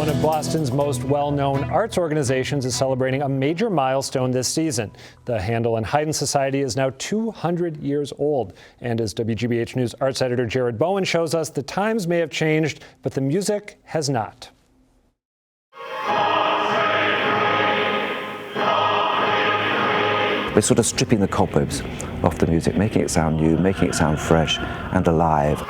one of Boston's most well-known arts organizations, is celebrating a major milestone this season. The Handel and Haydn Society is now 200 years old. And as WGBH News arts editor Jared Bowen shows us, the times may have changed, but the music has not. We're sort of stripping the cobwebs off the music, making it sound new, making it sound fresh and alive.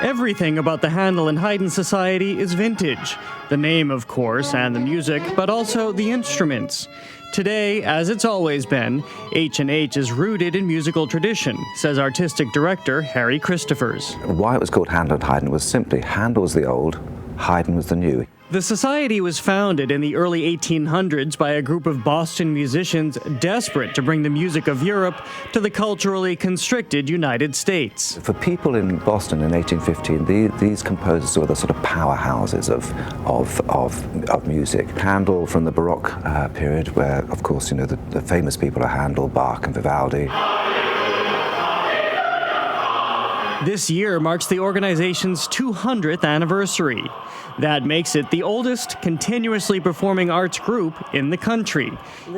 Everything about the Handel and Haydn Society is vintage. The name, of course, and the music, but also the instruments. Today, as it's always been, H&H is rooted in musical tradition, says artistic director Harry Christophers. Why it was called Handel and Haydn was simply Handel was the old, Haydn was the new. The society was founded in the early 1800s by a group of Boston musicians desperate to bring the music of Europe to the culturally constricted United States. For people in Boston in 1815, these composers were the sort of powerhouses of music. Handel from the Baroque period, where, of course, you know, the famous people are Handel, Bach, and Vivaldi. This year marks the organization's 200th anniversary. That makes it the oldest continuously performing arts group in the country,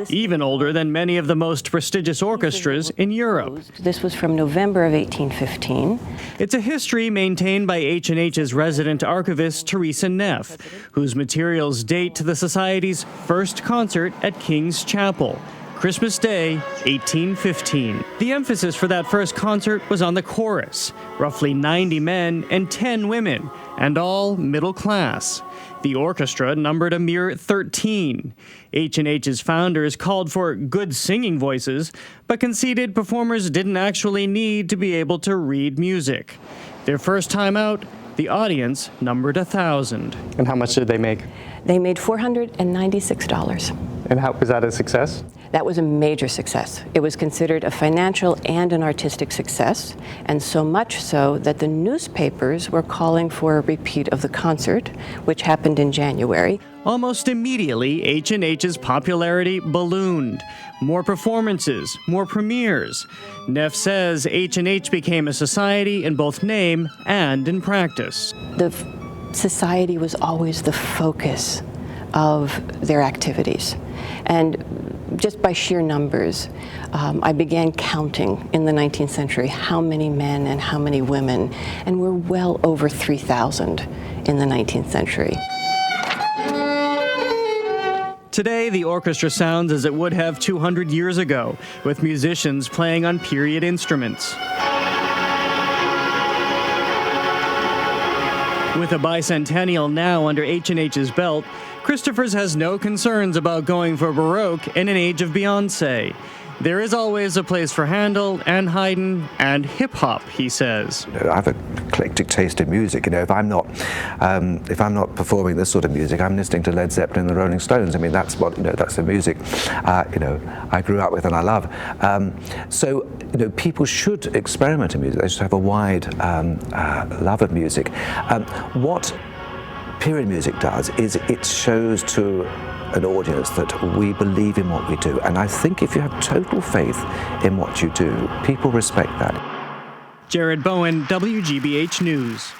even older than many of the most prestigious orchestras in Europe. This was from November of 1815. It's a history maintained by H&H's resident archivist Teresa Neff, whose materials date to the Society's first concert at King's Chapel, Christmas Day, 1815. The emphasis for that first concert was on the chorus, roughly 90 men and 10 women, and all middle class. The orchestra numbered a mere 13. H&H's founders called for good singing voices, but conceded performers didn't actually need to be able to read music. Their first time out, the audience numbered 1,000. And how much did they make? They made $496. And how was that a success? That was a major success. It was considered a financial and an artistic success, and so much so that the newspapers were calling for a repeat of the concert, which happened in January. Almost immediately, H&H's popularity ballooned. More performances, more premieres. Neff says H&H became a society in both name and in practice. The society was always the focus of their activities. And just by sheer numbers, I began counting in the 19th century how many men and how many women, and we're well over 3,000 in the 19th century. Today, the orchestra sounds as it would have 200 years ago, with musicians playing on period instruments. With a bicentennial now under H&H's belt, Christophers has no concerns about going for Baroque in an age of Beyoncé. There is always a place for Handel and Haydn and hip-hop, he says. I have an eclectic taste in music. You know, if I'm not performing this sort of music, I'm listening to Led Zeppelin and the Rolling Stones. I mean, that's what, you know, that's the music, you know, I grew up with and I love. So, you know, people should experiment in music. They should have a wide love of music. What period music does is it shows to an audience that we believe in what we do. And I think if you have total faith in what you do, people respect that. Jared Bowen, WGBH News.